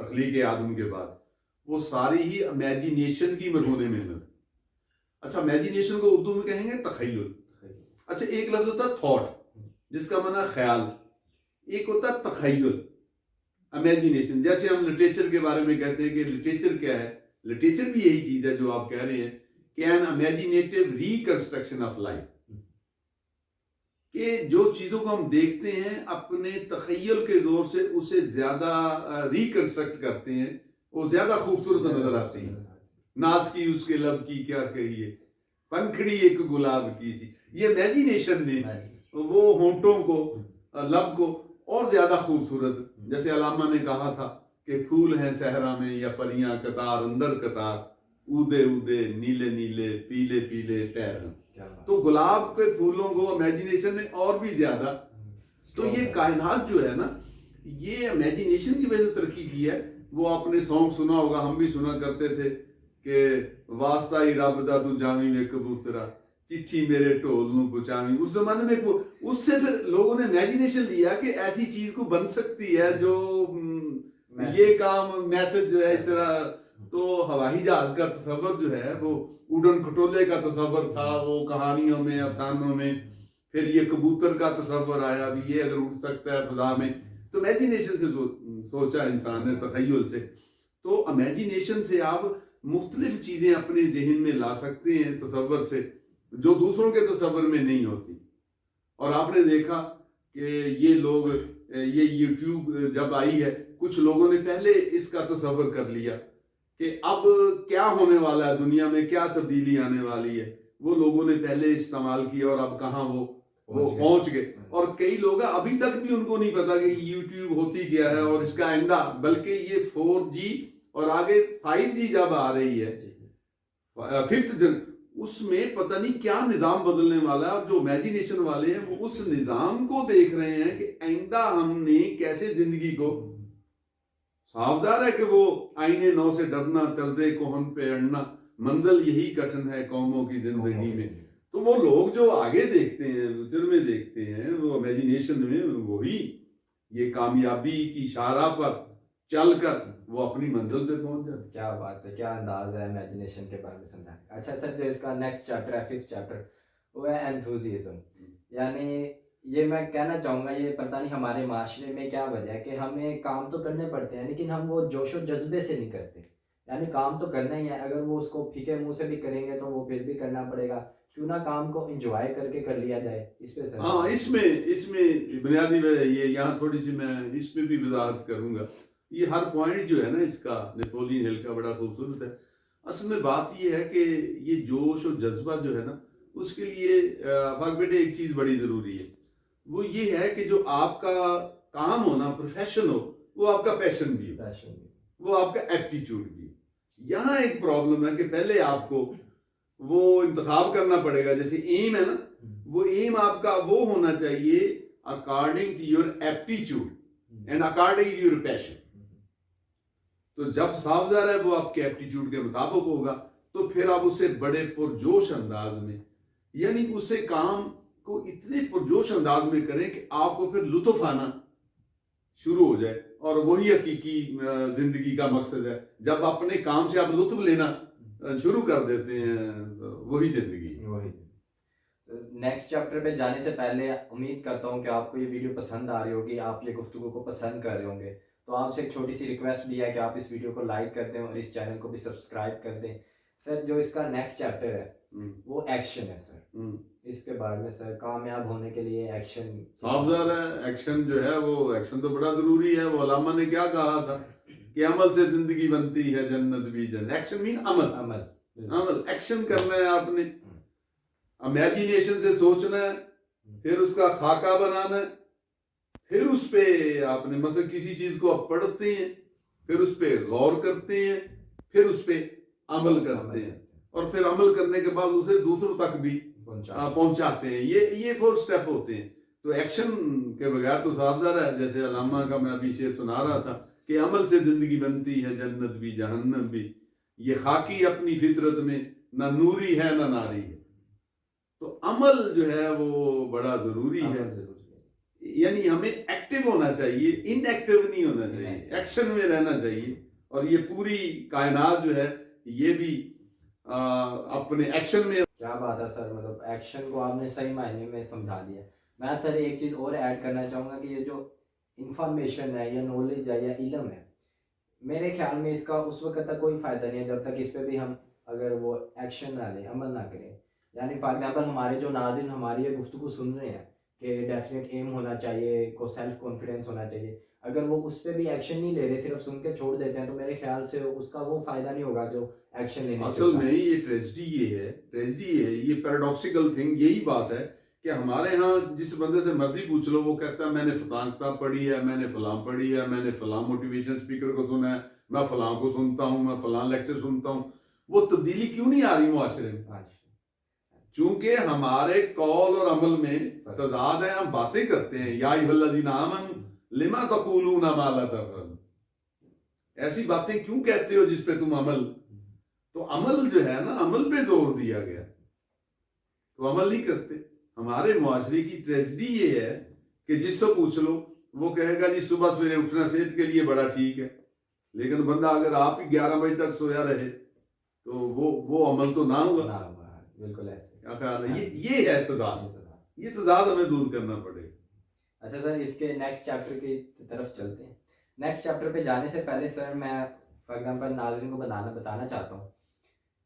تخلیق آدم کے بعد، وہ ساری ہی امیجینیشن کی مرہون محنت. اچھا امیجینیشن کو اردو میں کہیں گے تخیل. اچھا ایک لفظ ہوتا ہے تھاٹ جس کا معنی خیال، ایک ہوتا ہے تخیل امیجینیشن. جیسے ہم لٹریچر کے بارے میں کہتے ہیں کہ لٹریچر کیا ہے، لٹریچر بھی یہی چیز ہے جو آپ کہہ رہے ہیں کہ an imaginative reconstruction of life, کہ جو چیزوں کو ہم دیکھتے ہیں اپنے تخیل کے زور سے اسے زیادہ ریکنسٹرکٹ کرتے ہیں، وہ زیادہ خوبصورت نظر آتی ہیں. ناز کی اس کے لب کی کیا کہیے، پنکھڑی ایک گلاب کی سی. یہ امیجینیشن نے وہ ہونٹوں کو، لب کو اور زیادہ خوبصورت، جیسے علامہ نے کہا تھا کہ پھول ہیں صحرا میں یا پریاں قطار اندر قطار، اودے اودے نیلے نیلے پیلے پیلے پیر. تو گلاب کے پھولوں کو امیجینیشن نے اور بھی زیادہ. تو یہ کائنات جو ہے نا، یہ امیجینیشن کی وجہ سے ترقی کی ہے. وہ آپ نے سانگ سنا ہوگا، ہم بھی سنا کرتے تھے کہ واسطہ ہی رب دا تو جاویں وے کبوترا چٹھی میرے ٹول نو پہنچاویں. اس زمانے میں اس سے پھر لوگوں نے امیجینیشن لیا کہ ایسی چیز کو بن سکتی ہے جو یہ کام میسج جو ہے اس طرح. تو ہوائی جہاز کا تصور جو ہے وہ اڈن کھٹولے کا تصور تھا وہ کہانیوں میں افسانوں میں. پھر یہ کبوتر کا تصور آیا، بھی یہ اگر اڑ سکتا ہے فضا میں. تو امیجینیشن سے سوچا انسان نے، تخیل سے. تو امیجینیشن سے آپ مختلف چیزیں اپنے ذہن میں لا سکتے ہیں تصور سے، جو دوسروں کے تصور میں نہیں ہوتی. اور آپ نے دیکھا کہ یہ لوگ، یہ یوٹیوب جب آئی ہے، کچھ لوگوں نے پہلے اس کا تصور کر لیا کہ اب کیا ہونے والا ہے دنیا میں، کیا تبدیلی آنے والی ہے. وہ لوگوں نے پہلے استعمال کیا اور اب کہاں وہ پہنچ گئے. اور کئی لوگ ابھی تک بھی ان کو نہیں پتا کہ یوٹیوب ہوتی کیا ہے اور اس کا آئندہ، بلکہ یہ 4G اور آگے 5G جب آ رہی ہے، 5th اس میں پتہ نہیں کیا نظام بدلنے والا ہے. اور جو امیجینیشن والے ہیں وہ اس نظام کو دیکھ رہے ہیں کہ آئندہ ہم نے کیسے زندگی کو. صاف ظاہر ہے کہ وہ آئینے نو سے ڈرنا، طرز کوہن پہ اڑنا، منزل یہی کٹن ہے قوموں کی زندگی میں. تو وہ لوگ جو آگے دیکھتے ہیں، فیوچر میں دیکھتے ہیں، وہ امیجینیشن میں وہی یہ کامیابی کی شاہراہ پر چل کر وہ اپنی منزل پہ پہنچ جاتے. کیا بات ہے، کیا انداز ہے امیجینیشن کے بارے میں سمجھانے. اچھا سر، جو اس کا نیکسٹ چیپٹر ہے، 5th چیپٹر، وہ ہے انتھوزیزم. یعنی یہ میں کہنا چاہوں گا، یہ پتہ نہیں ہمارے معاشرے میں کیا وجہ ہے کہ ہمیں کام تو کرنے پڑتے ہیں لیکن ہم وہ جوش و جذبے سے نہیں کرتے. یعنی کام تو کرنا ہی ہے، اگر وہ اس کو پھیکے منہ سے بھی کریں گے تو وہ پھر بھی کرنا پڑے گا. کیوں نہ کام کو انجوائے کر کے کر لیا جائے. اس پہ سر ہاں، اس میں بنیادی وجہ یہ، یہاں تھوڑی سی میں اس پہ بھی وضاحت کروں گا. یہ ہر پوائنٹ جو ہے نا اس کا، نیپولین ہل کا بڑا خوبصورت ہے. اصل میں بات یہ ہے کہ یہ جوش و جذبہ جو ہے نا، اس کے لیے پاک بیٹے ایک چیز بڑی ضروری ہے. وہ یہ ہے کہ جو آپ کا کام ہو نا، پروفیشن ہو، وہ آپ کا پیشن بھی ہو، وہ آپ کا ایپٹیچیوڈ بھی. یہاں ایک پرابلم ہے کہ پہلے آپ کو وہ انتخاب کرنا پڑے گا. جیسے ایم ہے نا، وہ ایم آپ کا وہ ہونا چاہیے according to your aptitude and according to your passion. تو جب صاف ظاہر ہے وہ آپ کے ایپٹیچیوڈ کے مطابق ہوگا تو پھر آپ اسے بڑے پرجوش انداز میں، یعنی اسے کام کو اتنے پرجوش انداز میں کریں کہ آپ کو پھر لطف آنا شروع ہو جائے. اور وہی حقیقی زندگی کا مقصد ہے. جب اپنے کام سے آپ لطف لینا شروع کر دیتے ہیں وہی زندگی. نیکسٹ چیپٹر پہ جانے سے پہلے امید کرتا ہوں کہ آپ کو یہ ویڈیو پسند آ رہی ہوگی، آپ یہ گفتگو کو پسند کر رہے ہوں گے. تو آپ سے ایک چھوٹی سی ریکویسٹ بھی ہے کہ آپ اس ویڈیو کو لائک کر دیں اور اس چینل کو بھی سبسکرائب کر دیں. سر جو اس کا نیکسٹ چیپٹر ہے وہ ایکشن ہے. سر اس کے بارے میں سر، کامیاب ہونے کے لیے ایکشن. صاف ظاہر ہے ایکشن جو ہے، وہ ایکشن تو بڑا ضروری ہے. وہ علامہ نے کیا کہا تھا کہ عمل سے زندگی بنتی ہے جنت بھی جنت. ایکشن مین عمل ایکشن کرنا ہے آپ نے. امیجینیشن سے سوچنا ہے، پھر اس کا خاکہ بنانا ہے، پھر اس پہ آپ نے مثلا کسی چیز کو آپ پڑھتے ہیں، پھر اس پہ غور کرتے ہیں، پھر اس پہ عمل کرتے ہیں، اور پھر عمل کرنے کے بعد اسے دوسروں تک بھی پہنچاتے ہیں. یہ 4 سٹیپ ہوتے ہیں. تو ایکشن کے بغیر تو صاف ظاہر ہے، جیسے علامہ کا میں ابھی شعر سنا رہا تھا کہ عمل سے زندگی بنتی ہے جنت بھی جہنم بھی، یہ خاکی اپنی فطرت میں نہ نوری ہے نہ ناری ہے. تو عمل جو ہے وہ بڑا ضروری ہے. یعنی ہمیں ایکٹیو ہونا چاہیے، ان ایکٹیو نہیں ہونا چاہیے، ایکشن میں رہنا چاہیے. اور یہ پوری کائنات جو ہے یہ بھی اپنے ایکشن میں. کیا بات ہے سر، مطلب ایکشن کو آپ نے صحیح معنی میں سمجھا دیا. میں سر ایک چیز اور ایڈ کرنا چاہوں گا کہ یہ جو انفارمیشن ہے یا نالج ہے یا علم ہے، میرے خیال میں اس کا اس وقت تک کوئی فائدہ نہیں ہے جب تک اس پہ بھی ہم اگر وہ ایکشن نہ لیں، عمل نہ کریں. یعنی فار ایگزامپل ہمارے جو ناظرین ہماری یہ گفتگو سن رہے ہیں کہ ڈیفینیٹ ایم ہونا چاہیے، کو سیلف کانفیڈنس ہونا چاہیے، اگر وہ اس پہ بھی ایکشن نہیں لے رہے، صرف سن کے چھوڑ دیتے ہیں، تو میرے خیال سے اس کا وہ فائدہ نہیں ہوگا جو ایکشن لینے سے. اصل میں یہ ٹریجڈی یہ ہے یہ پیراڈاکسیکل تھنگ یہی بات ہے کہ ہمارے ہاں جس بندے سے مرضی پوچھ لو وہ کہتا ہے میں نے فلاں کتاب پڑھی ہے، میں نے فلاں پڑھی ہے، میں نے فلاں موٹیویشن اسپیکر کو سنا ہے، میں فلاں کو سنتا ہوں، میں فلاں لیکچر سنتا ہوں. وہ تبدیلی کیوں نہیں آ رہی معاشرے میں؟ چونکہ ہمارے قول اور عمل میں تضاد ہے. ہم باتیں کرتے ہیں یا ایھا الذین آمنوا لما تقولون ما لا تفعلون، ایسی باتیں کیوں کہتے ہو جس پہ تم عمل. تو عمل جو ہے نا، عمل پہ زور دیا گیا تو عمل نہیں کرتے. ہمارے معاشرے کی ٹریجڈی یہ ہے کہ جس سے پوچھ لو وہ کہے گا جی صبح سویرے اٹھنا صحت کے لیے بڑا ٹھیک ہے، لیکن بندہ اگر آپ ہی 11 بجے تک سویا رہے تو وہ عمل تو نہ ہوگا. بالکل ایسے. کیا خیال ہے؟ یہ ہے تضاد. یہ تضاد ہمیں دور کرنا پڑے گا. اچھا سر، اس کے نیکسٹ چیپٹر کی طرف چلتے ہیں. نیکسٹ چیپٹر پہ جانے سے پہلے سر میں فار ایگزامپل ناظرین کو بتانا چاہتا ہوں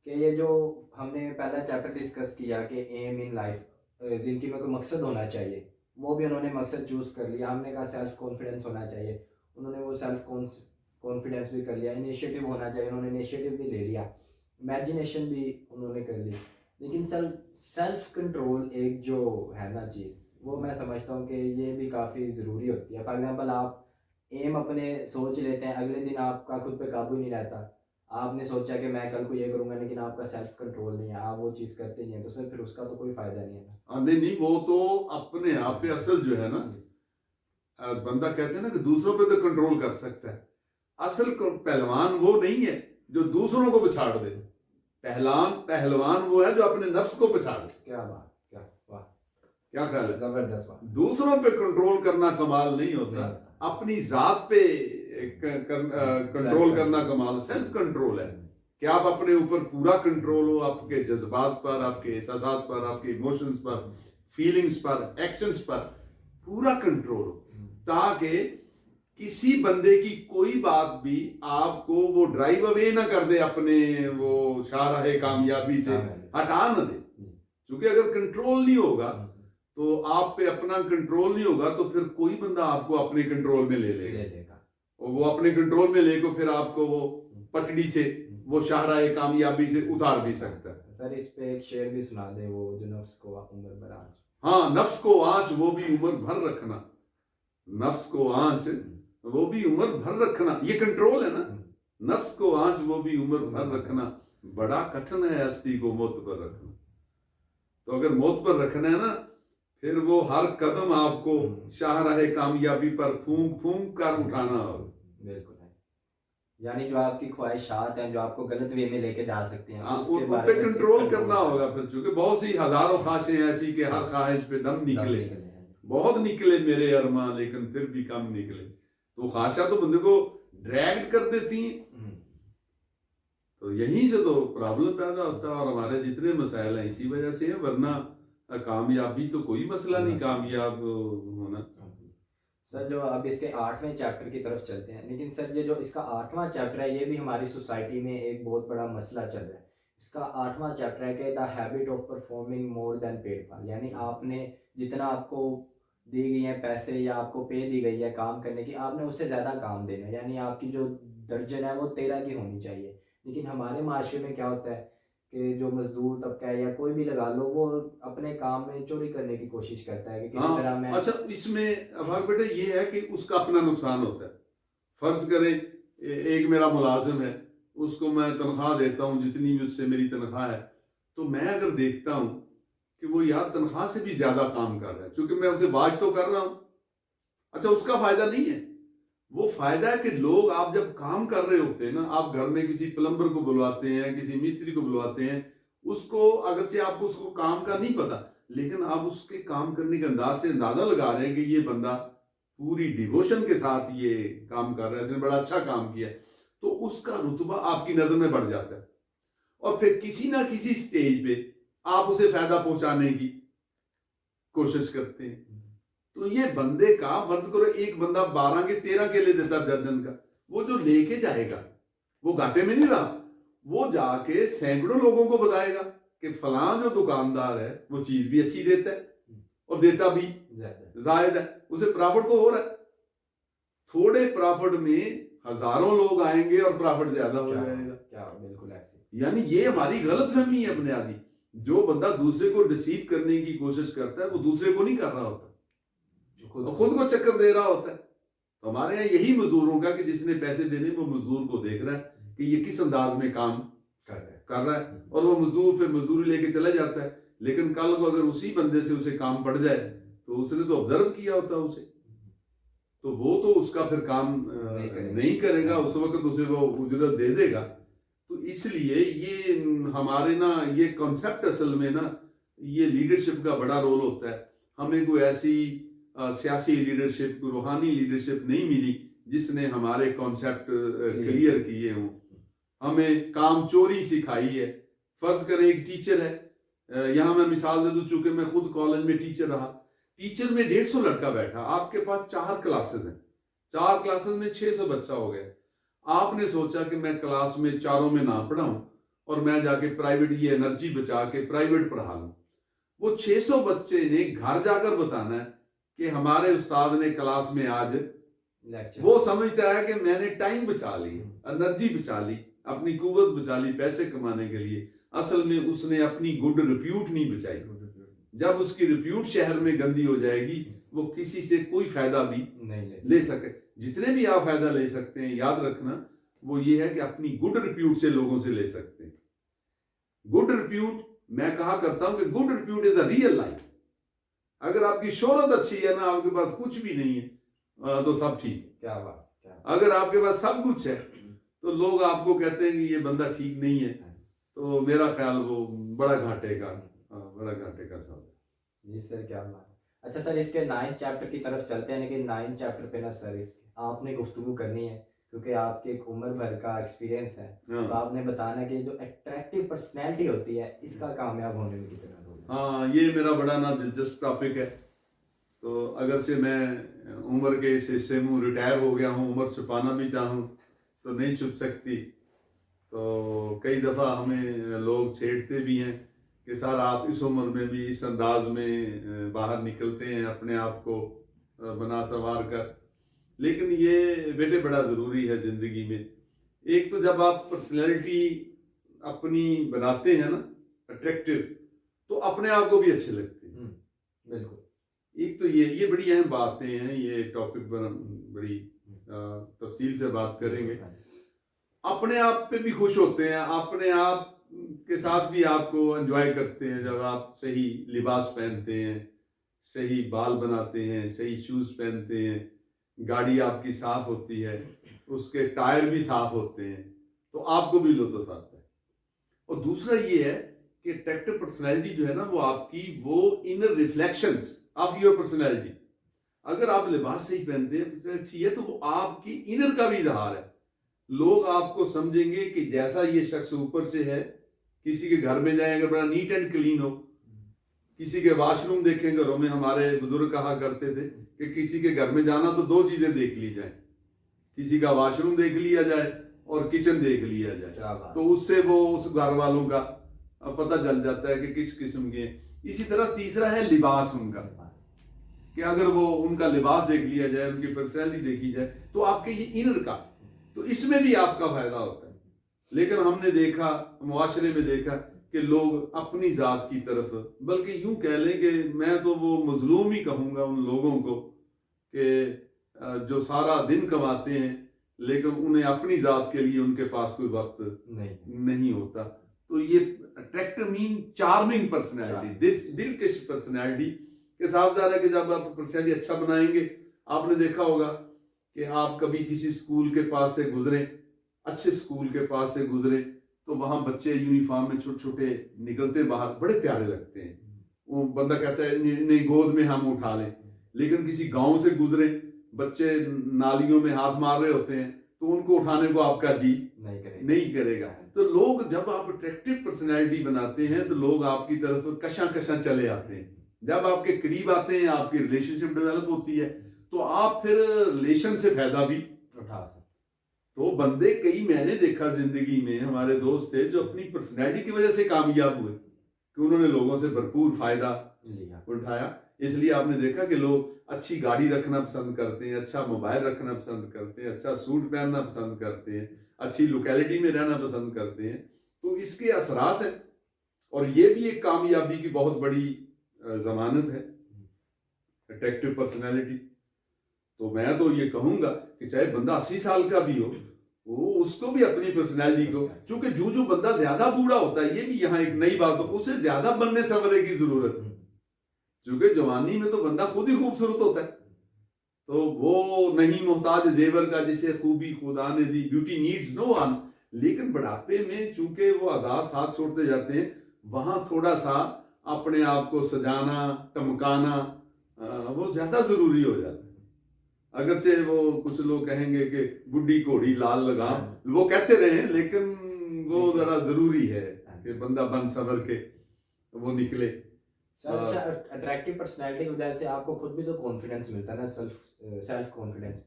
کہ یہ جو ہم نے پہلا چیپٹر ڈسکس کیا کہ ایم ان لائف، زندگی میں کوئی مقصد ہونا چاہیے، وہ بھی انہوں نے مقصد چوز کر لیا. ہم نے کہا سیلف کانفیڈنس ہونا چاہیے، انہوں نے وہ سیلف کانفیڈنس بھی کر لیا. انیشیٹو ہونا چاہیے، انہوں نے انیشیٹو بھی لے لیا. امیجنیشن بھی انہوں نے کر لی. لیکن سیلف کنٹرول ایک جو ہے نا چیز، وہ میں سمجھتا ہوں کہ یہ بھی کافی ضروری ہوتی ہے. فار ایگزامپل آپ ایم اپنے سوچ لیتے ہیں، اگلے دن آپ کا خود پہ قابو نہیں رہتا، آپ نے سوچا کہ میں کل کو یہ کروں گا، لیکن آپ کا سیلف کنٹرول نہیں ہے، آپ وہ چیز کرتے نہیں ہیں، تو سر پھر اس کا تو کوئی فائدہ نہیں ہے نا. نہیں وہ تو اپنے آپ پہ اصل جو ہے نا، بندہ کہتے ہیں نا کہ دوسروں پہ تو کنٹرول کر سکتا ہے. اصل پہلوان وہ نہیں ہے جو دوسروں کو پچھاڑ دے. پہلوان وہ ہے جو اپنے نفس کو پچھاڑے. کیا بات، کیا واہ، کیا خیال ہے؟ زبردست بات. دوسروں پہ کنٹرول کرنا کمال نہیں ہوتا، اپنی ذات پہ کنٹرول کرنا کمال سیلف کنٹرول ہے. کہ آپ اپنے اوپر پورا کنٹرول ہو، آپ کے جذبات پر، آپ کے احساسات پر، آپ کے ایموشنز پر، فیلنگز پر، ایکشنز پر پورا کنٹرول ہو، تاکہ کسی بندے کی کوئی بات بھی آپ کو وہ ڈرائیو اوے نہ کر دے، اپنے وہ شاہراہ کامیابی سے ہٹا نہ دے. چونکہ اگر کنٹرول نہیں ہوگا تو آپ پہ اپنا کنٹرول نہیں ہوگا تو پھر کوئی بندہ آپ کو اپنے کنٹرول میں لے لے گا، اور وہ اپنے کنٹرول میں لے کو پھر آپ کو وہ پٹڑی سے، وہ شاہراہ کامیابی سے اتار بھی سکتا ہے. سر اس پہ ایک شعر بھی سنا دے، وہ جو نفس کو عمر بھر آنچ. ہاں، نفس کو آنچ وہ بھی عمر بھر رکھنا. نفس کو آنچ وہ بھی عمر بھر رکھنا، یہ کنٹرول ہے نا. نفس کو آنچ وہ بھی عمر بھر رکھنا، بڑا کٹھن ہے ہستی کو موت پر رکھنا. تو اگر موت پر رکھنا ہے نا، پھر وہ ہر قدم آپ کو شاہراہ کامیابی پر پھونک پھونک کر اٹھانا ہوگا. بالکل ہے، یعنی جو آپ کی خواہشات ہیں جو آپ کو غلط وے میں لے کے جا سکتے ہیں، ان پہ کنٹرول کرنا ہوگا. پھر چونکہ بہت سی ہزاروں خواہشیں ایسی کہ ہر خواہش پہ دم نکلے. بہت نکلے میرے ارماں لیکن پھر بھی کم نکلے. تو خواہشات تو بندے کو ڈریگ کر دیتی ہیں. تو یہیں سے تو پرابلم پیدا ہوتا ہے، اور ہمارے جتنے مسائل ہیں اسی وجہ سے ہیں. ورنہ کامیابی تو کوئی مسئلہ نہیں کامیاب ہونا. سر جو اب اس کے 8ویں چیپٹر کی طرف چلتے ہیں، لیکن سر یہ جو اس کا 8واں چیپٹر ہے یہ بھی ہماری سوسائٹی میں ایک بہت بڑا مسئلہ چل رہا ہے. اس کا 8واں چیپٹر ہے کہ the habit of performing more than paid for. یعنی آپ نے جتنا آپ کو دی گئی ہیں پیسے یا آپ کو پے دی گئی ہے کام کرنے کی، آپ نے اس سے زیادہ کام دینا ہے. یعنی آپ کی جو درجن ہے وہ 13 کی ہونی چاہیے. لیکن ہمارے معاشرے میں کیا ہوتا ہے کہ جو مزدور طبقہ ہے یا کوئی بھی لگا لو، وہ اپنے کام میں چوری کرنے کی کوشش کرتا ہے کہ کسی طرح میں. اچھا، اس میں ابھاگ بیٹے یہ ہے کہ اس کا اپنا نقصان ہوتا ہے. فرض کریں ایک میرا ملازم ہے، اس کو میں تنخواہ دیتا ہوں جتنی مجھ سے میری تنخواہ ہے، تو میں اگر دیکھتا ہوں کہ وہ یار تنخواہ سے بھی زیادہ کام کر رہا ہے، چونکہ میں اسے باج تو کر رہا ہوں. اچھا، اس کا فائدہ نہیں ہے. وہ فائدہ ہے کہ لوگ آپ جب کام کر رہے ہوتے ہیں نا، آپ گھر میں کسی پلمبر کو بلواتے ہیں، کسی مستری کو بلواتے ہیں، اس کو اگرچہ آپ کو اس کو کام کا نہیں پتا، لیکن آپ اس کے کام کرنے کے انداز سے اندازہ لگا رہے ہیں کہ یہ بندہ پوری ڈیووشن کے ساتھ یہ کام کر رہا ہے، اس نے بڑا اچھا کام کیا ہے، تو اس کا رتبہ آپ کی نظر میں بڑھ جاتا ہے، اور پھر کسی نہ کسی سٹیج پہ آپ اسے فائدہ پہنچانے کی کوشش کرتے ہیں۔ تو یہ بندے کا فرض کرو ایک بندہ 12 کے 13 کیلے دیتا درجن کا، وہ جو لے کے جائے گا وہ گھاٹے میں نہیں رہا، وہ جا کے سینکڑوں لوگوں کو بتائے گا کہ فلاں جو دکاندار ہے وہ چیز بھی اچھی دیتا ہے اور دیتا بھی زائد ہے، اسے پرافٹ تو ہو رہا ہے۔ تھوڑے پرافٹ میں ہزاروں لوگ آئیں گے اور پرافٹ زیادہ ہو جائے گا۔ کیا بالکل ایسے، یعنی یہ ہماری غلط فہمی ہے بنیادی۔ جو بندہ دوسرے کو ڈسیو کرنے کی کوشش کرتا ہے وہ دوسرے کو نہیں کر رہا ہوتا، خود کو چکر دے رہا ہوتا ہے۔ تو ہمارے یہاں یہی مزدوروں کا کہ جس نے پیسے دینے وہ مزدور کو دیکھ رہا ہے کہ یہ کس انداز میں کام کر رہا ہے، اور وہ مزدور پھر مزدوری لے کے چلا جاتا ہے، لیکن کل کو اگر اسی بندے سے اسے کام پڑ جائے تو اس نے تو آبزرو کیا ہوتا ہے اسے، تو وہ تو اس کا پھر کام نہیں کرے گا، اس وقت اسے وہ اجرت دے دے گا۔ تو اس لیے یہ ہمارے نا یہ کنسیپٹ اصل میں نا یہ لیڈرشپ کا بڑا رول ہوتا ہے۔ ہمیں کوئی ایسی سیاسی لیڈرشپ، کوئی روحانی لیڈرشپ نہیں ملی جس نے ہمارے کانسیپٹ کلیئر کیے ہوں۔ ہمیں کام چوری سکھائی ہے۔ فرض کریں ایک ٹیچر ہے، یہاں میں مثال دے دوں چونکہ میں خود کالج میں ٹیچر رہا، ٹیچر میں 150 لڑکا بیٹھا، آپ کے پاس 4 کلاسز ہیں، 4 کلاسز میں 600 بچہ ہو گئے۔ آپ نے سوچا کہ میں کلاس میں چاروں میں نہ پڑھاؤں اور میں جا کے پرائیویٹ یہ انرجی بچا کے پرائیویٹ پڑھا لوں۔ وہ 600 بچے نے گھر جا کر بتانا ہے کہ ہمارے استاد نے کلاس میں آج، وہ سمجھتا ہے کہ میں نے ٹائم بچا لی، انرجی بچا لی، اپنی قوت بچا لی پیسے کمانے کے لیے، اصل میں اس نے اپنی گڈ ریپیوٹ نہیں بچائی۔ جب اس کی ریپیوٹ شہر میں گندی ہو جائے گی وہ کسی سے کوئی فائدہ بھی نہیں لے سکے۔ جتنے بھی آپ فائدہ لے سکتے ہیں یاد رکھنا وہ یہ ہے کہ اپنی گڈ ریپیوٹ سے لوگوں سے لے سکتے ہیں۔ گڈ ریپیوٹ، میں کہا کرتا ہوں کہ good repute is a real life. اگر آپ کی شہرت اچھی ہے نا، آپ کے پاس کچھ بھی نہیں ہے تو سب ٹھیک ہے۔ کیا بات، اگر آپ کے پاس سب کچھ ہے تو لوگ آپ کو کہتے ہیں کہ یہ بندہ ٹھیک نہیں ہے، تو میرا خیال وہ بڑا گھاٹے کا سوال ہے۔ جی سر، کیا بات۔ اچھا سر، اس کے 9 چیپٹر کی طرف چلتے ہیں، لیکن 9 چیپٹر پہ نا سر آپ نے گفتگو کرنی ہے کیونکہ آپ کے ایک عمر بھر کا ایکسپیرینس ہے، تو آپ نے بتانا ہے کہ جو اٹریکٹیو پرسنالٹی ہوتی ہے اس کا کامیاب ہونے میں کتنا رول ہے۔ ہاں، یہ میرا بڑا نا دلچسپ ٹاپک ہے۔ تو اگرچہ میں عمر کے اس حصے میں ریٹائر ہو گیا ہوں، عمر چھپانا بھی چاہوں تو نہیں چھپ سکتی، تو کئی دفعہ ہمیں لوگ چھیڑتے بھی ہیں کہ سر آپ اس عمر میں بھی اس انداز میں باہر نکلتے ہیں اپنے آپ کو بنا سنوار کر، لیکن یہ بیٹے بڑا ضروری ہے زندگی میں۔ ایک تو جب آپ پرسنالٹی اپنی بناتے ہیں نا اٹریکٹیو، تو اپنے آپ کو بھی اچھے لگتے ہیں۔ بالکل، ایک تو یہ بڑی اہم باتیں ہیں، یہ ٹاپک پر ہم بڑی تفصیل سے بات کریں گے۔ اپنے آپ پہ بھی خوش ہوتے ہیں، اپنے آپ کے ساتھ بھی آپ کو انجوائے کرتے ہیں جب آپ صحیح لباس پہنتے ہیں، صحیح بال بناتے ہیں، صحیح شوز پہنتے ہیں، گاڑی آپ کی صاف ہوتی ہے، اس کے ٹائر بھی صاف ہوتے ہیں، تو آپ کو بھی لطف آتا ہے۔ اور دوسرا یہ ہے کہ اٹریکٹیو پرسنالٹی جو ہے نا وہ آپ کی وہ inner reflections of your personality, اگر آپ لباس صحیح پہنتے ہیں اچھی ہے تو وہ آپ کی انر کا بھی اظہار ہے۔ لوگ آپ کو سمجھیں گے کہ جیسا یہ شخص اوپر سے ہے، کسی کے گھر میں جائیں اگر بڑا نیٹ اینڈ کلین ہو، کسی کے واش روم دیکھیں گھروں میں، ہمارے بزرگ کہا کرتے تھے کہ کسی کے گھر میں جانا تو 2 چیزیں دیکھ لی جائیں، کسی کا واش روم دیکھ لیا جائے اور کچن دیکھ لیا جائے، تو اس سے وہ اس گھر والوں کا پتہ چل جاتا ہے کہ کس قسم کے ہیں۔ اسی طرح تیسرا ہے لباس ان کا، کہ اگر وہ ان کا لباس دیکھ لیا جائے، ان کی پرسنالٹی دیکھی جائے تو آپ کے یہ انر کا، تو اس میں بھی آپ کا فائدہ ہوتا ہے۔ لیکن ہم نے دیکھا، معاشرے میں دیکھا کہ لوگ اپنی ذات کی طرف، بلکہ یوں کہہ لیں کہ میں تو وہ مظلوم ہی کہوں گا ان لوگوں کو کہ جو سارا دن کماتے ہیں لیکن انہیں اپنی ذات کے لیے ان کے پاس کوئی وقت نہیں ہوتا۔ تو یہ اٹریکٹو مین چارمنگ پرسنالٹی، دلکش پرسنالٹی کے ساتھ ظاہر ہے کہ جب آپ پرسنالٹی اچھا بنائیں گے، آپ نے دیکھا ہوگا کہ آپ کبھی کسی سکول کے پاس سے گزریں، اچھے سکول کے پاس سے گزریں تو وہاں بچے یونیفارم میں چھوٹے چھوٹے نکلتے باہر، بڑے پیارے لگتے ہیں، وہ بندہ کہتا ہے نہیں گود میں ہم اٹھا لیں۔ لیکن کسی گاؤں سے گزریں، بچے نالیوں میں ہاتھ مار رہے ہوتے ہیں تو ان کو اٹھانے کو آپ کا جی نہیں کرے گا. تو لوگ جب آپ اٹریکٹیو پرسنالٹی بناتے ہیں تو لوگ آپ کی طرف کشاں کشاں چلے آتے ہیں. جب آپ کے قریب آتے ہیں, آپ کی ریلیشن شپ ڈیولپ ہوتی ہے, تو آپ پھر ریلیشن سے فائدہ بھی اٹھا سکتے. تو بندے کئی میں نے دیکھا زندگی میں, ہمارے دوست تھے جو اپنی پرسنالٹی کی وجہ سے کامیاب ہوئے کہ انہوں نے لوگوں سے بھرپور فائدہ اٹھایا. اس لیے آپ نے دیکھا کہ لوگ اچھی گاڑی رکھنا پسند کرتے ہیں, اچھا موبائل رکھنا پسند کرتے ہیں, اچھا سوٹ پہننا پسند کرتے ہیں, اچھی لوکیلٹی میں رہنا پسند کرتے ہیں. تو اس کے اثرات ہیں, اور یہ بھی ایک کامیابی کی بہت بڑی ضمانت ہے, اٹریکٹیو پرسنالٹی. تو میں تو یہ کہوں گا کہ چاہے بندہ 80 سال کا بھی ہو, وہ اس کو بھی اپنی پرسنالٹی کو, چونکہ جو بندہ زیادہ بوڑھا ہوتا ہے, یہ بھی یہاں ایک نئی بات ہو, اسے زیادہ بننے سنورے کی ضرورت ہے. چونکہ جوانی میں تو بندہ خود ہی خوبصورت ہوتا ہے, تو وہ نہیں محتاج زیور کا جسے خوبی خدا نے دی, بیوٹی نیڈز نو ون. لیکن بڑھاپے میں چونکہ وہ اعضاء ساتھ چھوڑتے جاتے ہیں, وہاں تھوڑا سا اپنے آپ کو سجانا ٹمکانا وہ زیادہ ضروری ہو جاتا ہے. اگرچہ وہ کچھ لوگ کہیں گے کہ بڈھی گھوڑی لال لگام, وہ کہتے رہے ہیں, لیکن وہ ذرا ضروری ہے کہ بندہ بن سنور کے وہ نکلے. اچھا, اٹریکٹیو پرسنالٹی کی وجہ سے آپ کو خود بھی تو کانفیڈنس ملتا ہے نا, سیلف کانفیڈنس.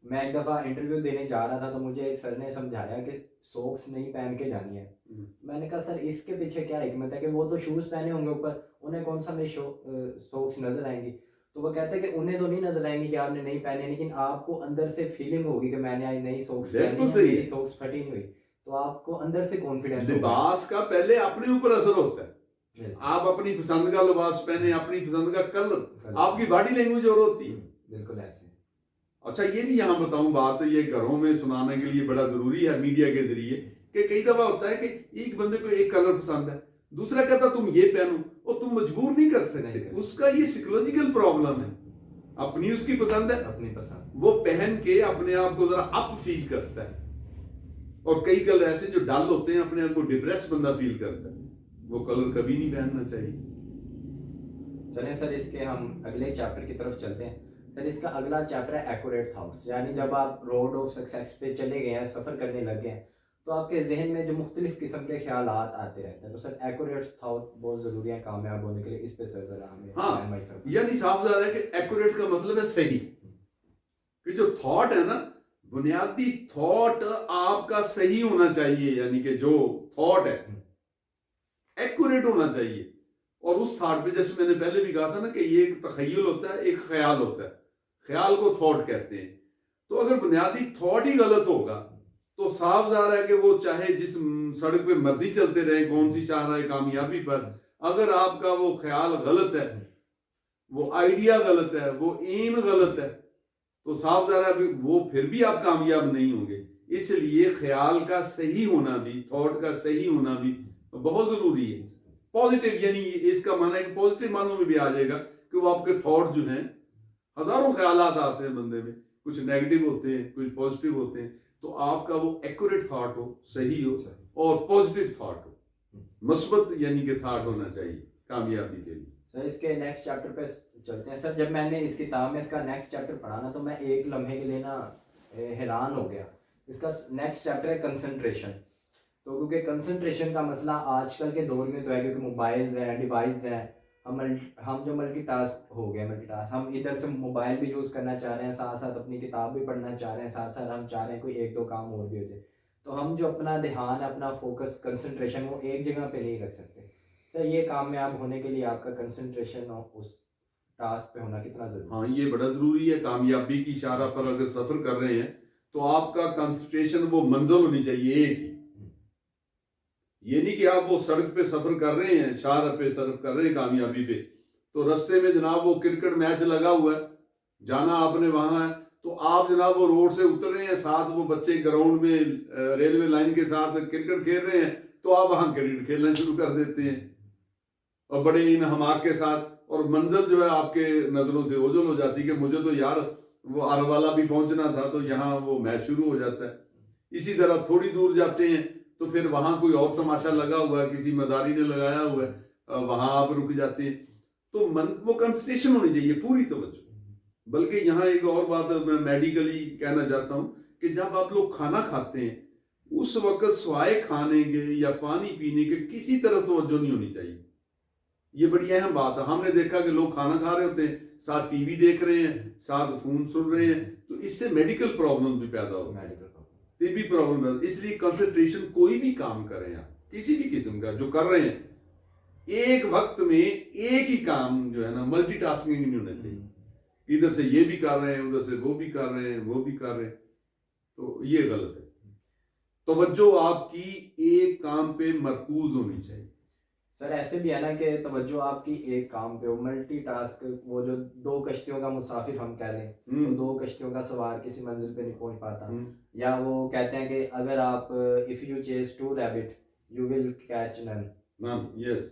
میں ایک دفعہ انٹرویو دینے جا رہا تھا تو مجھے ایک سر نے سمجھایا کہ سوکس نہیں پہن کے جانی ہے. میں نے کہا سر اس کے پیچھے کیا حکمت ہے, کہ وہ تو شوز پہنے ہوں گے اوپر, انہیں کون سا میری سوکس نظر آئیں گی. تو وہ کہتے ہیں کہ انہیں تو نہیں نظر آئیں گی کہ آپ نے نہیں پہنے, لیکن آپ کو اندر سے فیلنگ ہوگی کہ میں نے آج نئی سوکس پہنی ہے, میری سوکس پھٹی نہیں ہوئی, تو آپ کو اندر سے کانفیڈنس. لباس کا پہلے اپنے اوپر اثر ہوتا ہے. آپ اپنی پسند کا لباس پہنے, اپنی پسند کا کلر, آپ کی باڈی لینگویج اور ہوتی ہے. بالکل ایسے. اچھا یہ بھی یہاں بتاؤں بات, یہ گھروں میں سنانے کے لیے بڑا ضروری ہے میڈیا کے ذریعے, کہ کئی دفعہ ہوتا ہے کہ ایک بندے کو ایک کلر پسند ہے, دوسرا کہتا تم یہ پہنو, اور تم مجبور نہیں کر سکتے. اس کا یہ سائیکولوجیکل پرابلم ہے. اپنی اس کی پسند ہے, اپنی پسند, وہ پہن کے اپنے آپ کو ذرا اپ فیل کرتا ہے. اور کئی کلر ایسے جو ڈل ہوتے ہیں, اپنے آپ کو ڈپریس بندہ فیل کرتا ہے, وہ کلر کبھی نہیں پہننا چاہیے. چلیں سر اس کے ہم اگلے چیپٹر کی طرف چلتے ہیں. سر اس کا اگلا چیپٹر ہے ایکوریٹ تھاٹس, یعنی جب آپ روڈ آف سکسیس پہ چلے گئے ہیں, سفر کرنے لگ گئے ہیں, تو آپ کے ذہن میں جو مختلف قسم کے خیالات آتے رہتے ہیں. تو سر ایکوریٹ تھاٹ بہت ضروری ہے کامیاب ہونے کے لیے, اس پہ سر ذرا ہمیں. ہاں, یعنی صاف ظاہر ہے کہ ایکوریٹ کا مطلب ہے صحیح, کہ جو تھاٹ ہے نا, بنیادی تھاٹ آپ کا صحیح ہونا چاہیے, یعنی کہ جو تھاٹ ہے ایکوریٹ ہونا چاہیے. اور اس تھاٹ پہ, جیسے میں نے پہلے بھی کہا تھا نا, کہ یہ ایک تخیل ہوتا ہے, ایک خیال ہوتا ہے, خیال کو تھاٹ کہتے ہیں. تو اگر بنیادی تھاٹ ہی غلط ہوگا تو صاف ظاہر ہے کہ وہ چاہے جس سڑک پہ مرضی چلتے رہیں, کون سی چاہ رہا ہے کامیابی پر, اگر آپ کا وہ خیال غلط ہے, وہ آئیڈیا غلط ہے, وہ ایم غلط ہے, تو صاف ظاہر ہے وہ پھر بھی آپ کامیاب نہیں ہوں گے. اس لیے خیال کا صحیح ہونا بھی, تھاٹ کا صحیح ہونا بھی بہت ضروری ہے. پازیٹیو, یعنی اس کا معنی ہے کہ پازیٹیو معنوں میں بھی آ جائے گا کہ وہ آپ کے تھاٹ جو ہیں, ہزاروں خیالات آتے ہیں بندے میں, کچھ نیگیٹو ہوتے ہیں, کچھ پازیٹیو ہوتے ہیں, تو آپ کا وہ ایکوریٹ تھاٹ ہو, صحیح ہو, اور پازیٹیو تھاٹ ہو, مثبت یعنی کہ تھاٹ ہونا چاہیے کامیابی کے لیے. سر اس کے نیکسٹ چیپٹر پہ چلتے ہیں. سر جب میں نے اس کتاب میں اس کا نیکسٹ چیپٹر پڑھا نا, تو میں ایک لمحے کے لیے نا حیران ہو گیا. اس کا نیکسٹ چیپٹر ہے کنسنٹریشن. تو کیونکہ کنسنٹریشن کا مسئلہ آج کل کے دور میں تو ہے, کیونکہ موبائلز ہیں, ڈیوائس ہیں, ہم جو ملٹی ٹاسک ہو گئے, ہم ادھر سے موبائل بھی یوز کرنا چاہ رہے ہیں, ساتھ ساتھ اپنی کتاب بھی پڑھنا چاہ رہے ہیں, ساتھ ساتھ ہم چاہ رہے ہیں کوئی ایک دو کام اور بھی ہو جائے. تو ہم جو اپنا دھیان, اپنا فوکس, کنسنٹریشن وہ ایک جگہ پہ نہیں رکھ سکتے. سر یہ کامیاب ہونے کے لیے آپ کا کنسنٹریشن اس ٹاسک پہ ہونا کتنا ضروری ہے؟ ہاں, یہ بڑا ضروری ہے. کامیابی کی شرح پر اگر سفر کر رہے ہیں تو آپ کا کنسنٹریشن وہ منزل ہونی چاہیے ایک ہی. یہ نہیں کہ آپ وہ سڑک پہ سفر کر رہے ہیں, شاہراہ پہ سفر کر رہے ہیں کامیابی پہ, تو رستے میں جناب وہ کرکٹ میچ لگا ہوا ہے, جانا آپ نے وہاں ہے, تو آپ جناب وہ روڈ سے اتر رہے ہیں, ساتھ وہ بچے گراؤنڈ میں ریلوے لائن کے ساتھ کرکٹ کھیل رہے ہیں, تو آپ وہاں کرکٹ کھیلنا شروع کر دیتے ہیں, اور بڑے ان ہماک کے ساتھ, اور منزل جو ہے آپ کے نظروں سے اوجھل ہو جاتی کہ مجھے تو یار وہ آروالا بھی پہنچنا تھا, تو یہاں وہ میچ شروع ہو جاتا ہے. اسی طرح تھوڑی دور جاتے ہیں تو پھر وہاں کوئی اور تماشا لگا ہوا ہے, کسی مداری نے لگایا ہوا ہے, وہاں آپ رک جاتے ہیں. تو وہ کنسنٹریشن ہونی چاہیے, پوری توجہ. بلکہ یہاں ایک اور بات میں میڈیکلی کہنا چاہتا ہوں کہ جب آپ لوگ کھانا کھاتے ہیں اس وقت سوائے کھانے کے یا پانی پینے کے کسی طرح توجہ نہیں ہونی چاہیے. یہ بڑی اہم بات ہے. ہم نے دیکھا کہ لوگ کھانا کھا رہے ہوتے ہیں، ساتھ ٹی وی دیکھ رہے ہیں، ساتھ فون سن رہے ہیں، تو اس سے میڈیکل پرابلم بھی پیدا ہوتی ہے، طبی پرابلم پیدا. اس لیے کنسنٹریشن کوئی بھی کام کریں آپ کسی بھی قسم کا جو کر رہے ہیں، ایک وقت میں ایک ہی کام جو ہے نا ملٹی ٹاسکنگ نہیں ہونا چاہیے. ادھر سے یہ بھی کر رہے ہیں، ادھر سے وہ بھی کر رہے ہیں، وہ بھی کر رہے ہیں، تو یہ غلط ہے. توجہ آپ کی ایک کام پہ مرکوز ہونی چاہیے. سر ایسے بھی ہے نا کہ توجہ آپ کی ایک کام پہ ہو، ملٹی ٹاسک، وہ جو دو کشتیوں کا مسافر ہم کہہ لیں، تو دو کشتیوں کا سوار کسی منزل پہ نہیں پہنچ پاتا. یا وہ کہتے ہیں کہ اگر آپ if you chase two rabbit you will catch none. یس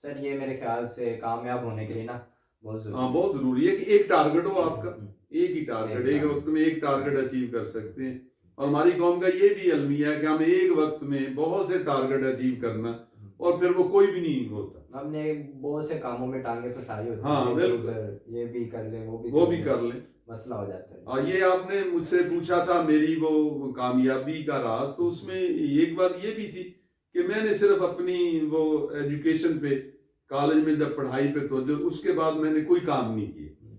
سر یہ میرے خیال سے کامیاب ہونے کے لیے نا بہت ضروری ہاں بہت ضروری ہے کہ ایک ٹارگٹ ہو آپ کا، ایک ہی ٹارگٹ، ایک وقت میں ایک ٹارگٹ اچیو کر سکتے ہیں. اور ہماری قوم کا یہ بھی المیہ ہے کہ ہمیں ایک وقت میں بہت سے ٹارگٹ اچیو کرنا، اور پھر وہ کوئی بھی نہیں ہوتا. ہم نے بہت سے کاموں میں ٹانگیں پھنسائی ہوتی ہیں. ہاں بالکل، یہ بھی کر لیں وہ بھی کر لیں، مسئلہ ہو جاتا ہے. یہ آپ نے مجھ سے پوچھا تھا میری وہ کامیابی کا راز، تو اس میں ایک بات یہ بھی تھی کہ میں نے صرف اپنی وہ ایجوکیشن پہ، کالج میں جب پڑھائی پہ توجہ، اس کے بعد میں نے کوئی کام نہیں کیا.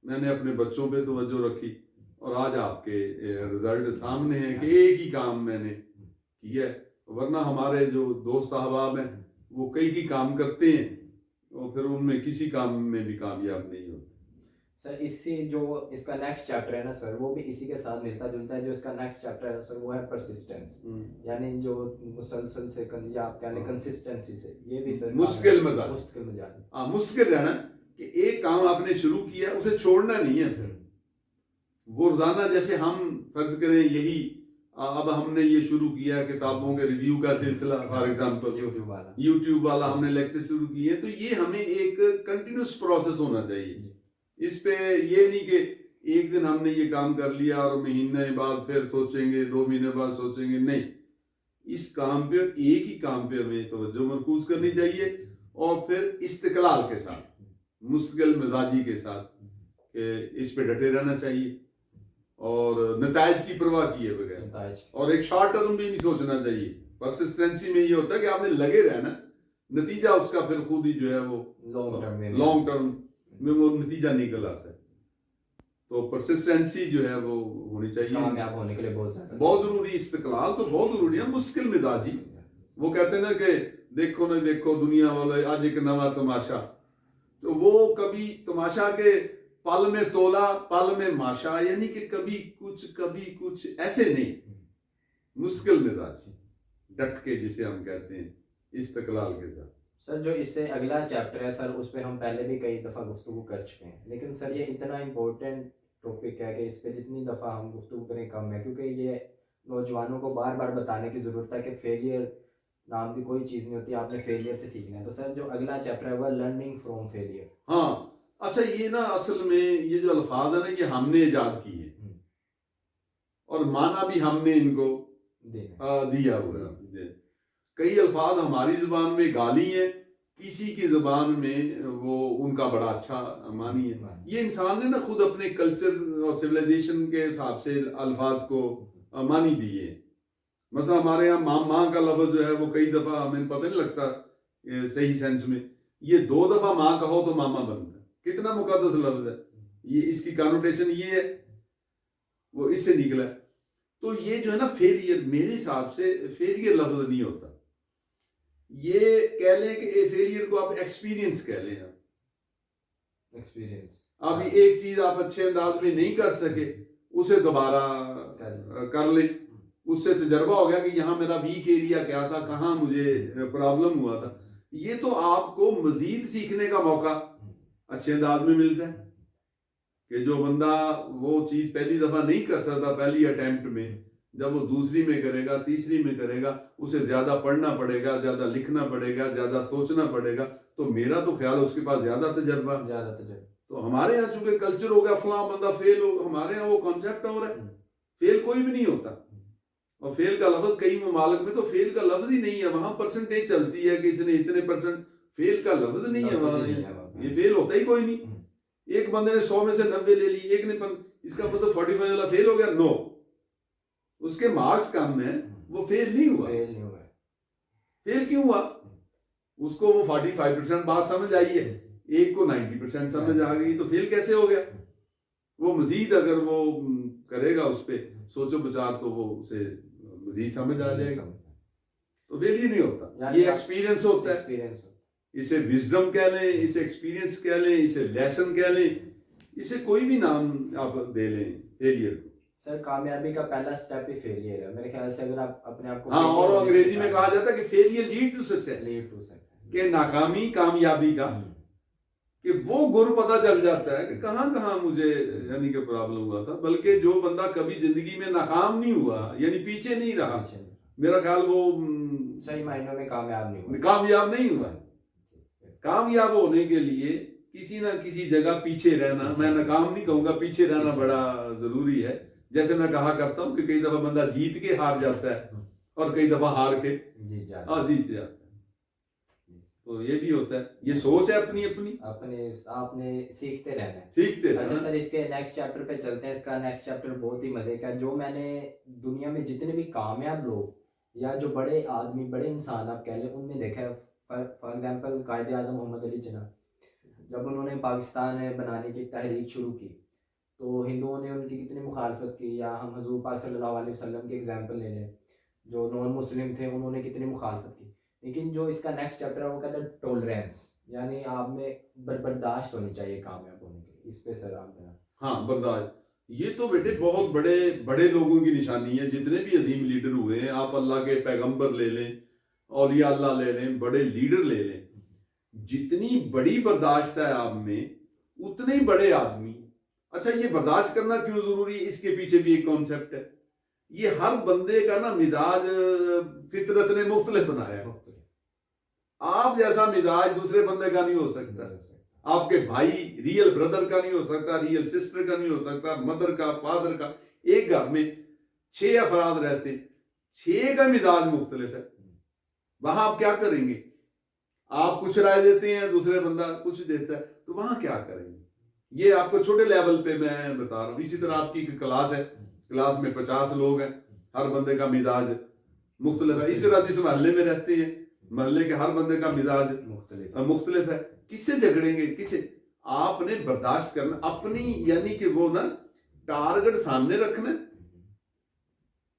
میں نے اپنے بچوں پہ توجہ رکھی، اور آج آپ کے رزلٹ سامنے ہیں کہ ایک ہی کام میں نے کیا ہے. ورنہ ہمارے جو دوست احباب ہیں وہ کئی کام کرتے ہیں اور پھر ان میں کسی کام میں بھی کامیاب نہیں ہوتے. سر اسی جو اس کا نیکسٹ چیپٹر ہے نا سر، وہ بھی اسی کے ساتھ ملتا جلتا ہے. جو اس کا نیکسٹ چیپٹر ہے سر وہ ہے پرسسٹنس، یعنی جو مسلسل سے یا آپ کہہ لیں کنسسٹنسی سے. یہ بھی سر مستقل مزاج، مستقل رہنا کہ ایک کام آپ نے شروع کیا اسے چھوڑنا نہیں ہے. وہ روزانہ جیسے ہم فرض کریں یہی اب ہم نے یہ شروع کیا کتابوں کے ریویو کا سلسلہ، فار ایگزامپل یوٹیوب والا ہم نے لیکچر شروع کیے، تو یہ ہمیں ایک کنٹینیوس پروسیس ہونا چاہیے. اس پہ یہ نہیں کہ ایک دن ہم نے یہ کام کر لیا اور مہینے بعد پھر سوچیں گے، 2 مہینے بعد سوچیں گے. نہیں، اس کام پہ، ایک ہی کام پہ ہمیں توجہ مرکوز کرنی چاہیے، اور پھر استقلال کے ساتھ، مستقل مزاجی کے ساتھ کہ اس پہ ڈٹے رہنا چاہیے، اور نتائج کی پرواہ کیے بغیر، اور ایک شارٹ ٹرم بھی نہیں سوچنا چاہیے. پرسسٹنسی میں یہ ہوتا ہے کہ آپ نے لگے رہنا، نتیجہ اس کا پھر خود ہی جو ہے وہ لانگ ٹرم میں وہ نتیجہ نکل آتا ہے. تو پرسسٹنسی جو ہے وہ ہونی چاہیے، کامیاب ہونے کے لیے بہت ضروری. استقلال تو بہت ضروری ہے. مشکل مزاجی، وہ کہتے ہیں نا کہ دیکھو نہ دیکھو دنیا والے آج ایک نواں تماشا، تو وہ کبھی تماشا کے پل میں تولا پل میں ماشا، یعنی کہ کبھی کچھ ایسے نہیں. مشکل مزاج، ڈٹ کے جسے ہم کہتے ہیں، استقلال کے ساتھ. سر جو اس سے اگلا چیپٹر ہے سر، اس پہ ہم پہلے بھی کئی دفعہ گفتگو کر چکے ہیں، لیکن سر یہ اتنا امپورٹنٹ ٹاپک ہے کہ اس پہ جتنی دفعہ ہم گفتگو کریں کم ہے، کیونکہ یہ نوجوانوں کو بار بار بتانے کی ضرورت ہے کہ فیلئر نام کی کوئی چیز نہیں ہوتی، آپ نے فیلئر سے سیکھنا ہے. تو سر جو اگلا چیپٹر ہے وہ لرننگ فرام فیلئر. ہاں اچھا، یہ نا اصل میں یہ جو الفاظ ہیں نا یہ ہم نے ایجاد کی ہے، اور معنی بھی ہم نے ان کو دیا ہوا ہے. کئی الفاظ ہماری زبان میں گالی ہیں، کسی کی زبان میں وہ ان کا بڑا اچھا معنی ہے. یہ انسان نے نا خود اپنے کلچر اور سویلائزیشن کے حساب سے الفاظ کو معنی دیے. مثلا ہمارے یہاں ماں کا لفظ جو ہے وہ کئی دفعہ ہمیں پتہ نہیں لگتا صحیح سینس میں. یہ 2 دفعہ ماں کہو تو ماما بنتا ہے، کتنا مقدس لفظ ہے. یہ اس کی کانوٹیشن یہ ہے، وہ اس سے نکلا ہے. تو یہ جو ہے نا فیلئر، میرے حساب سے فیلئر لفظ نہیں ہوتا. یہ کہہ لیں کہ فیلئر کو آپ ایکسپیرینس کہہ لیں. آپ ایک چیز آپ اچھے انداز میں نہیں کر سکے، اسے دوبارہ کر لیں. اس سے تجربہ ہو گیا کہ یہاں میرا ویک ایریا کیا تھا، کہاں مجھے پرابلم ہوا تھا. یہ تو آپ کو مزید سیکھنے کا موقع اچھے انداز میں ملتا ہے کہ جو بندہ وہ چیز پہلی دفعہ نہیں کر سکتا پہلی اٹیمپٹ میں، جب وہ دوسری میں کرے گا، تیسری میں کرے گا، اسے زیادہ پڑھنا پڑے گا، زیادہ لکھنا پڑے گا، زیادہ سوچنا پڑے گا. تو میرا تو خیال اس کے پاس زیادہ تجربہ. تو ہمارے یہاں چونکہ کلچر ہو گیا فلاں بندہ فیل ہو، ہمارے یہاں وہ کانسیپٹ ہو رہا ہے فیل کوئی بھی نہیں ہوتا. اور فیل کا لفظ کئی ممالک میں تو فیل کا لفظ ہی نہیں ہے، وہاں پرسنٹیج چلتی ہے کہ اس نے اتنے پرسنٹ. فیل کا لفظ نہیں ہے وہاں، یہ فیل ہوتا ہی کوئی نہیں. ایک بندے نے 100 میں سے 90 لے لی, ایک نے اس کا مطلب 45 والا فیل ہو گیا؟ نو, اس کے مارکس کم ہیں, وہ فیل نہیں ہوا. فیل کیوں ہوا؟ اس کو وہ 45% بات سمجھ آئی ہے, ایک کو 90% سمجھ آ گئی, تو فیل کیسے ہو گیا؟ وہ مزید اگر وہ کرے گا اس پہ سوچو بچار تو وہ اسے مزید سمجھ آ جائے گا, تو فیل ہی نہیں ہوتا. یہ ایکسپیرینس ہوتا ہے, اسے وزڈم کہہ لیں, اسے ایکسپیرینس کہہ لیں, اسے لیسن کہہ لیں, اسے کوئی بھی نام آپ دے لیں فیلئر کو. سر کامیابی کا پہلا سٹیپ ہی فیلئر ہے میرے خیال سے, اگر آپ اپنے آپ کو. ہاں, اور انگریزی میں کہا جاتا ہے کہ فیلئر لیڈ ٹو سکسیس, کہ ناکامی کامیابی کا, کہ وہ گر پتہ چل جاتا ہے کہ کہاں کہاں مجھے یعنی کہ پرابلم ہوا تھا. بلکہ جو بندہ کبھی زندگی میں ناکام نہیں ہوا, یعنی پیچھے نہیں رہا, میرا خیال وہ صحیح معنوں میں کامیاب نہیں ہوا. کامیاب ہونے کے لیے کسی نہ کسی جگہ پیچھے رہنا, میں ناکام نہیں کہوں گا, پیچھے رہنا بڑا ضروری ہے. جیسے میں کہا کرتا ہوں کہ کئی دفعہ بندہ جیت کے ہار جاتا ہے اور کئی دفعہ ہار کے جیت جاتا ہے, تو یہ بھی ہوتا ہے. یہ سوچ ہے اپنی آپ نے سیکھتے رہنا ہے, سیکھتے رہنا. اچھا سر, اس کے نیکسٹ چیپٹر پہ چلتے ہیں. اس کا نیکسٹ چیپٹر بہت ہی مزے کا, جو میں نے دنیا میں جتنے بھی کامیاب لوگ یا جو بڑے آدمی, بڑے انسان آپ کہہ لیں, ان میں دیکھا ہے. فار ایگزامپل قائد اعظم محمد علی جناح, جب انہوں نے پاکستان بنانے کی تحریک شروع کی تو ہندوؤں نے ان کی کتنی مخالفت کی. یا ہم حضور پاک صلی اللہ علیہ وسلم کی ایگزامپل لے لیں, جو نان مسلم تھے انہوں نے کتنی مخالفت کی. لیکن جو اس کا نیکسٹ چیپٹر ہے وہ کہتا ہے ٹولرینس, یعنی آپ میں برداشت ہونی چاہیے کامیاب ہونے کے لیے. اس پہ سر آپ ذرا. ہاں, برداشت, یہ تو بیٹے بہت بڑے بڑے لوگوں کی نشانی ہے. جتنے بھی عظیم لیڈر ہوئے ہیں, آپ اللہ کے پیغمبر لے لیں, اولیاء اللہ لے لیں, بڑے لیڈر لے لیں, جتنی بڑی برداشت ہے آپ میں اتنے ہی بڑے آدمی. اچھا, یہ برداشت کرنا کیوں ضروری ہے؟ اس کے پیچھے بھی ایک کانسیپٹ ہے. یہ ہر بندے کا نا مزاج فطرت نے مختلف بنایا ہے. آپ جیسا مزاج دوسرے بندے کا نہیں ہو سکتا. آپ کے بھائی ریئل بردر کا نہیں ہو سکتا, ریئل سسٹر کا نہیں ہو سکتا, مدر کا, فادر کا. ایک گھر میں 6 افراد رہتے, 6 کا مزاج مختلف ہے. وہاں آپ کیا کریں گے؟ آپ کچھ رائے دیتے ہیں, دوسرے بندہ کچھ دیتا ہے, تو وہاں کیا کریں گے؟ یہ آپ کو چھوٹے لیول پہ میں بتا رہا ہوں. اسی طرح آپ کی کلاس ہے, کلاس میں 50 لوگ ہیں, ہر بندے کا مزاج مختلف ہے. اس طرح جس محلے میں رہتے ہیں, محلے کے ہر بندے کا مزاج مختلف ہے. کس سے جھگڑیں گے؟ کس سے؟ آپ نے برداشت کرنا اپنی, یعنی کہ وہ نا ٹارگٹ سامنے رکھنا.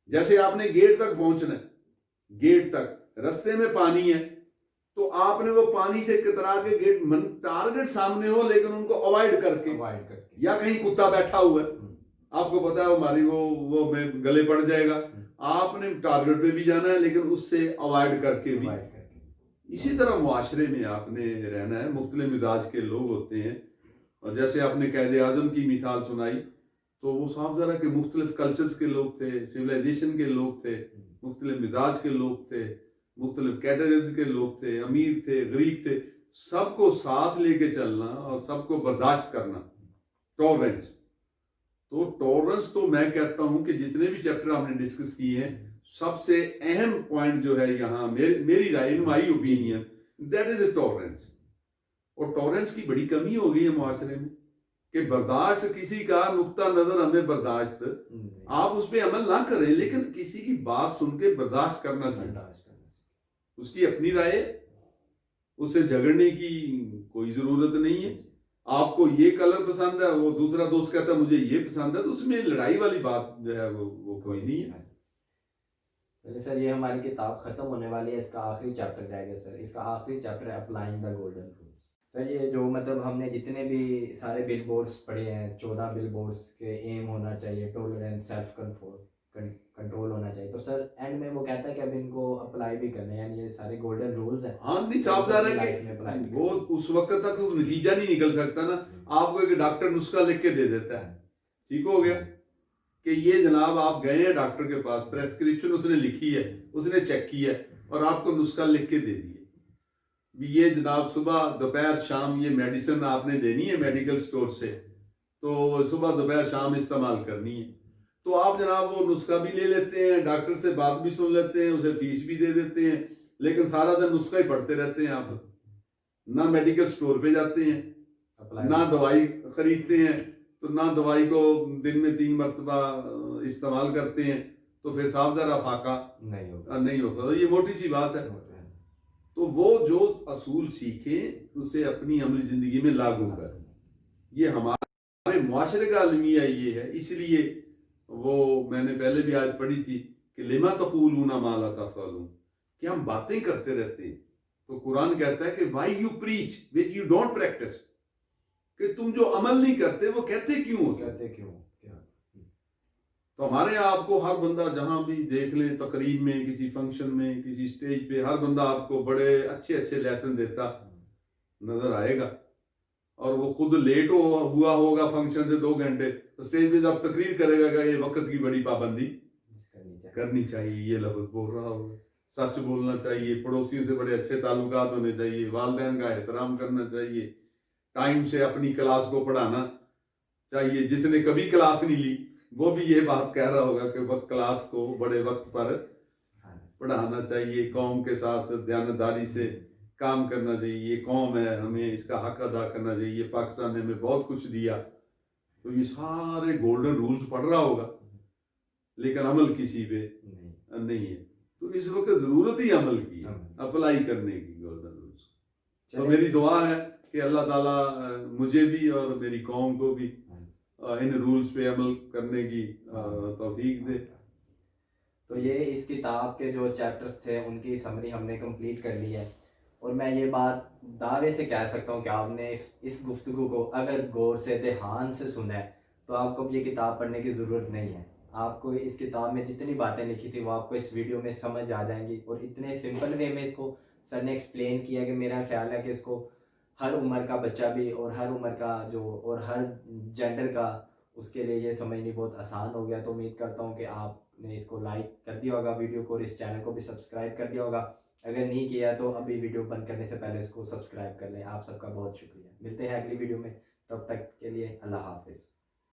جیسے آپ نے گیٹ تک پہنچنا ہے, گیٹ تک رستے میں پانی ہے, تو آپ نے وہ پانی سے کترا کے گیٹ, ٹارگٹ سامنے ہو لیکن ان کو اوائڈ کر کے, یا کہیں کتا بیٹھا ہوا ہے, آپ کو پتا ہے ہماری وہ میں گلے پڑ جائے گا, آپ نے ٹارگٹ پہ بھی جانا ہے لیکن اس سے اوائڈ کر کے بھی. اسی طرح معاشرے میں آپ نے رہنا ہے. مختلف مزاج کے لوگ ہوتے ہیں, اور جیسے آپ نے قائد اعظم کی مثال سنائی تو وہ صاف ذرا کہ مختلف کلچرز کے لوگ تھے, سویلائزیشن کے لوگ تھے, مختلف مزاج کے لوگ تھے, مختلف کیٹیگریز کے لوگ تھے, امیر تھے, غریب تھے, سب کو ساتھ لے کے چلنا اور سب کو برداشت کرنا. ٹالرنس. تو ٹالرنس تو میں کہتا ہوں کہ جتنے بھی چیپٹر ہم نے ڈسکس کیے ہیں, سب سے اہم پوائنٹ جو ہے یہاں میری رائے, in my opinion, that is a tolerance. اور ٹالرنس کی بڑی کمی ہو گئی ہے معاشرے میں, کہ برداشت کسی کا نقطہ نظر ہمیں برداشت, آپ اس پہ عمل نہ کریں لیکن کسی کی بات سن کے برداشت کرنا سیکھیں. اس کی اپنی رائے, اس سے جھگڑنے کی کوئی ضرورت نہیں ہے. آپ کو یہ کلر پسند ہے, وہ دوسرا دوست کہتا ہے مجھے یہ پسند ہے, تو اس میں لڑائی والی بات جو ہے وہ کوئی نہیں ہے. چلیے سر, یہ ہماری کتاب ختم ہونے والی ہے, اس کا آخری چیپٹر رہ گیا سر. اس کا آخری چیپٹر ہے اپلائنگ دا گولڈن رولز. سر یہ جو مطلب ہم نے جتنے بھی سارے بل بورڈس پڑھے ہیں, 14 بل بورڈس کے ایم ہونا چاہیے, ٹولرنس, سیلف کنٹرول ہونا چاہیے, تو سر اینڈ میں وہ کہتا ہے کہ اب ان کو اپلائی بھی کرنا ہے, یعنی یہ سارے گولڈن رولز ہیں. ہاں, نہیں صاف ظاہر ہے کہ وہ اس وقت تک نتیجہ نہیں نکل سکتا نا. آپ کو ایک ڈاکٹر نسخہ لکھ کے دے دیتا ہے, ٹھیک ہو گیا, کہ یہ جناب آپ گئے ہیں ڈاکٹر کے پاس, پریسکرپشن اس نے لکھی ہے, اس نے چیک کی ہے اور آپ کو نسخہ لکھ کے دے دی ہے, یہ جناب صبح دوپہر شام یہ میڈیسن آپ نے دینی ہے میڈیکل سٹور سے, تو صبح دوپہر شام استعمال کرنی ہے. تو آپ جناب وہ نسخہ بھی لے لیتے ہیں, ڈاکٹر سے بات بھی سن لیتے ہیں, اسے فیس بھی دے دیتے ہیں, لیکن سارا دن نسخہ ہی پڑھتے رہتے ہیں. آپ نہ میڈیکل سٹور پہ جاتے ہیں, نہ دوائی خریدتے ہیں تو نہ دوائی کو دن میں 3 مرتبہ استعمال کرتے ہیں تو پھر صاف ذرا فاقہ نہیں ہوتا. تو یہ موٹی سی بات ہے. تو وہ جو اصول سیکھیں اسے اپنی عملی زندگی میں لاگو کریں. یہ ہمارے معاشرے کا المیہ یہ ہے. اس لیے وہ میں نے پہلے بھی آیت پڑھی تھی کہ لما تقولون ما لا تفعلون, کہ ہم باتیں کرتے رہتے ہیں. تو قرآن کہتا ہے کہ why you preach which you don't practice, کہ تم جو عمل نہیں کرتے وہ کہتے کیوں ہو. تو ہمارے یہاں آپ کو ہر بندہ جہاں بھی دیکھ لیں, تقریب میں, کسی فنکشن میں, کسی سٹیج پہ, ہر بندہ آپ کو بڑے اچھے اچھے لیسن دیتا نظر آئے گا. اور وہ خود لیٹ ہوا ہوگا فنکشن سے 2 گھنٹے, تو سٹیج پہ جب تقریر کرے گا کہ یہ وقت کی بڑی پابندی کرنی چاہیے, یہ لفظ بول رہا ہوگا, سچ بولنا چاہیے, پڑوسیوں سے بڑے اچھے تعلقات ہونے چاہیے, والدین کا احترام کرنا چاہیے, ٹائم سے اپنی کلاس کو پڑھانا چاہیے. جس نے کبھی کلاس نہیں لی وہ بھی یہ بات کہہ رہا ہوگا کہ وقت کلاس کو بڑے وقت پر پڑھانا چاہیے. قوم کے ساتھ دیانتداری سے کام کرنا چاہیے. یہ قوم ہے, ہمیں اس کا حق ادا کرنا چاہیے. پاکستان نے ہمیں بہت کچھ دیا. تو یہ سارے گولڈن رولز پڑھ رہا ہوگا لیکن عمل کسی پہ نہیں ہے. تو اس وقت ضرورت ہی عمل کی, اپلائی کرنے کی گولڈن رولز. تو میری دعا ہے کہ اللہ تعالیٰ مجھے بھی اور میری قوم کو بھی ان رولز پہ عمل کرنے کی توفیق دے. تو یہ اس کتاب کے جو چیپٹرز تھے ان کی سمری ہم نے کمپلیٹ کر لی ہے. اور میں یہ بات دعوے سے کہہ سکتا ہوں کہ آپ نے اس گفتگو کو اگر غور سے دھیان سے سنا ہے تو آپ کو یہ کتاب پڑھنے کی ضرورت نہیں ہے. آپ کو اس کتاب میں جتنی باتیں لکھی تھی وہ آپ کو اس ویڈیو میں سمجھ آ جائیں گی. اور اتنے سمپل وے میں اس کو سر نے ایکسپلین کیا کہ میرا خیال ہے کہ اس کو ہر عمر کا بچہ بھی اور ہر عمر کا اور ہر جینڈر کا اس کے لیے یہ سمجھنی بہت آسان ہو گیا. تو امید کرتا ہوں کہ آپ نے اس کو لائک کر دیا ہوگا ویڈیو کو, اور اس چینل کو بھی سبسکرائب کر دیا ہوگا. اگر نہیں کیا تو ابھی ویڈیو بند کرنے سے پہلے اس کو سبسکرائب کر لیں. آپ سب کا بہت شکریہ. ملتے ہیں اگلی ویڈیو میں, تب تک کے لیے اللہ حافظ.